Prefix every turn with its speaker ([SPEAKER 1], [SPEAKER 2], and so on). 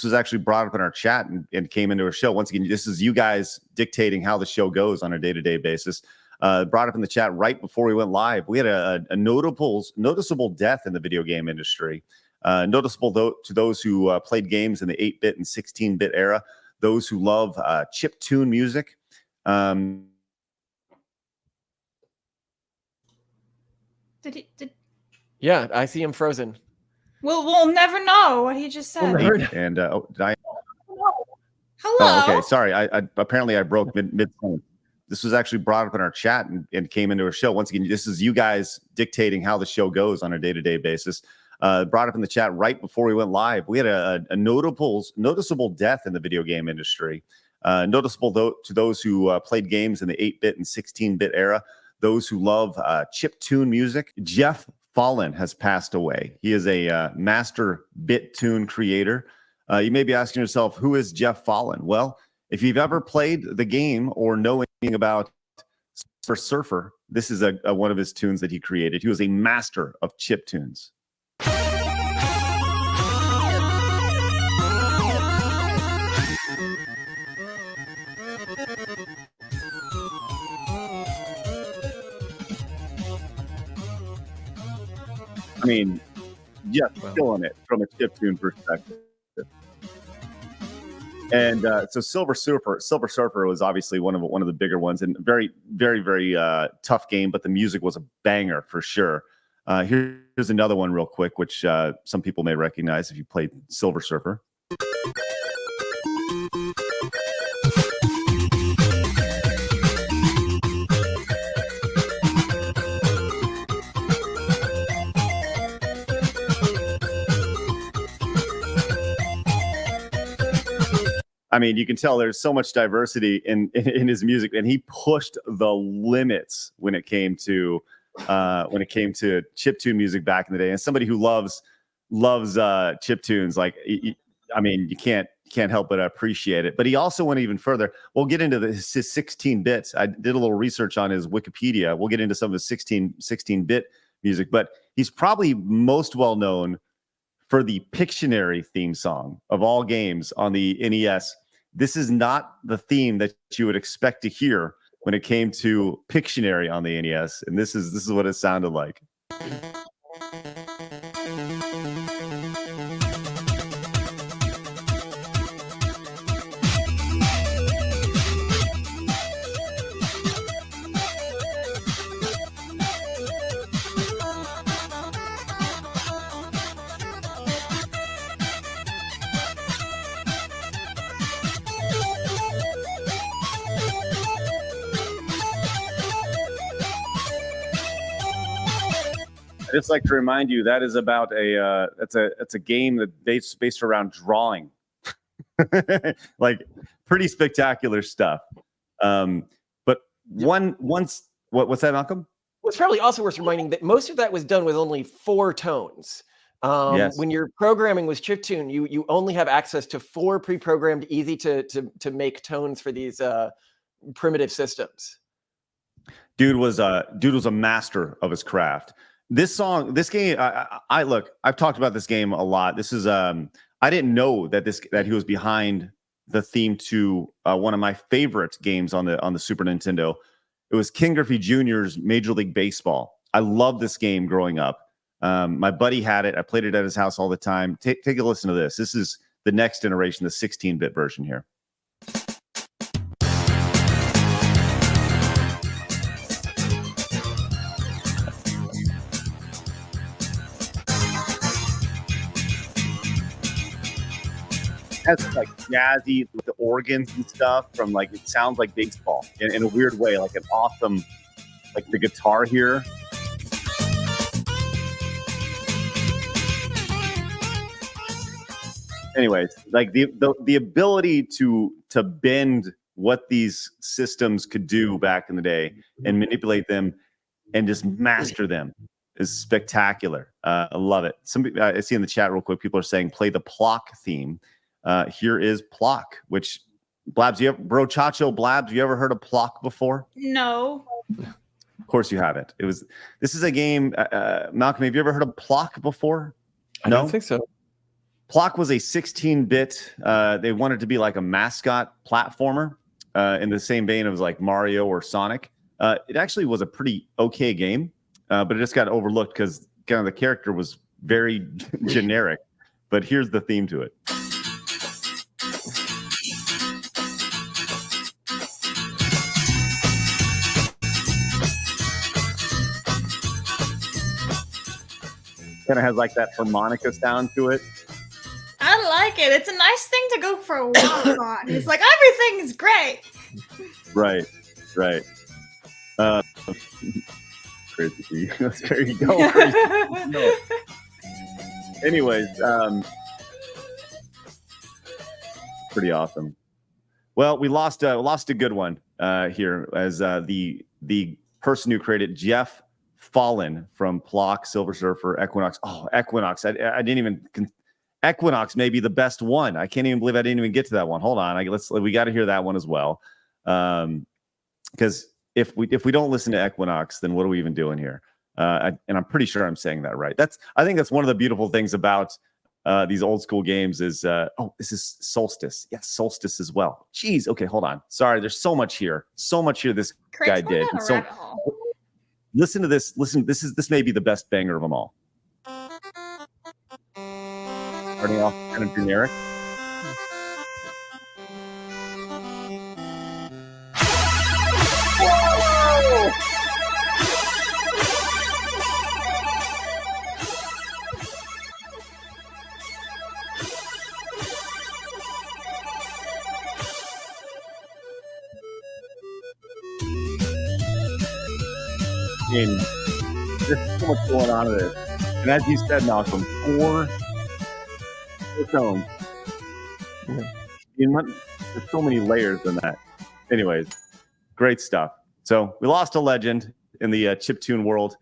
[SPEAKER 1] This was actually brought up in our chat and came into our show. Once again, this is you guys dictating how the show goes on a day-to-day basis. Brought up in the chat right before we went live. We had a noticeable death in the video game industry. Noticeable to those who played games in the 8-bit and 16-bit era, those who love chip tune music.
[SPEAKER 2] Yeah, I see him frozen.
[SPEAKER 3] We'll never know what he just said.
[SPEAKER 1] And did I?
[SPEAKER 3] Hello.
[SPEAKER 1] Oh, okay. Sorry. I apparently I broke mid. This was actually brought up in our chat and came into our show. Once again, this is you guys dictating how the show goes on a day-to-day basis. Brought up in the chat right before we went live. We had a noticeable death in the video game industry. Noticeable to those who played games in the 8-bit and 16-bit era, those who love chip tune music. Jeff Fallen has passed away. He is a master bit tune creator. You may be asking yourself, who is Jeff Fallen? Well, if you've ever played the game or know anything about Surfer, this is one of his tunes that he created. He was a master of chip tunes. I mean, yeah, killing it from a chiptune perspective. And so Silver Surfer was obviously one of the bigger ones, and very, very, very tough game. But the music was a banger for sure. Here's another one real quick, which some people may recognize if you played Silver Surfer. I mean, you can tell there's so much diversity in his music, and he pushed the limits when it came to chiptune music back in the day. And somebody who loves chiptunes, like, I mean, you can't help but appreciate it. But he also went even further. We'll get into his 16 bits. I did a little research on his Wikipedia. We'll get into some of his 16-bit music, but he's probably most well known for the Pictionary theme song of all games on the NES. This is not the theme that you would expect to hear when it came to Pictionary on the NES, and this is what it sounded like. I just like to remind you that is about it's a game that's based around drawing, like pretty spectacular stuff. But what's that, Malcolm?
[SPEAKER 2] Well, it's probably also worth reminding that most of that was done with only 4 tones.
[SPEAKER 1] Yes.
[SPEAKER 2] When you're programming with chiptune, you only have access to 4 pre-programmed, easy to make tones for these primitive systems.
[SPEAKER 1] Dude was a master of his craft. This game, I've talked about this game a lot. This is I didn't know that he was behind the theme to one of my favorite games on the Super Nintendo. It was King Griffey Jr.'s Major League Baseball. I loved this game growing up. My buddy had it. I played it at his house all the time. Take a listen to this. This is the next generation, the 16-bit version here. Has like jazzy with the organs and stuff from like, it sounds like baseball in a weird way, like an awesome, like the guitar here. Anyways, like the ability to bend what these systems could do back in the day and manipulate them and just master them is spectacular. I love it. I see in the chat real quick, people are saying play the Plok theme. Here is Plok, which Blabs, Brochacho Blabs, you ever heard of Plok before?
[SPEAKER 3] No.
[SPEAKER 1] Of course you haven't. This is a game, Malcolm, have you ever heard of Plok before?
[SPEAKER 2] I don't think so.
[SPEAKER 1] Plok was a 16-bit. They wanted to be like a mascot platformer in the same vein of like Mario or Sonic. It actually was a pretty okay game, but it just got overlooked because kind of the character was very generic. But here's the theme to it. Kind of has like that harmonica sound to it.
[SPEAKER 3] I like it. It's a nice thing to go for a walk on. It's like everything's great.
[SPEAKER 1] Right. Crazy. There you go. No. Anyways, pretty awesome. Well, we lost a good one here as the person who created Jeff Fallen from Plok, Silver Surfer, Equinox. Oh, Equinox! I didn't even. Equinox may be the best one. I can't even believe I didn't even get to that one. Hold on, we got to hear that one as well. Because if we don't listen to Equinox, then what are we even doing here? And I'm pretty sure I'm saying that right. I think that's one of the beautiful things about these old school games is this is Solstice. Yes, Solstice as well. Jeez. Okay, hold on. Sorry, there's so much here. This guy did. So listen to this. Listen, this may be the best banger of them all. Starting off kind of generic. There's so much going on in this. And as you said, Malcolm, four tones. There's so many layers in that. Anyways, great stuff. So we lost a legend in the chiptune world.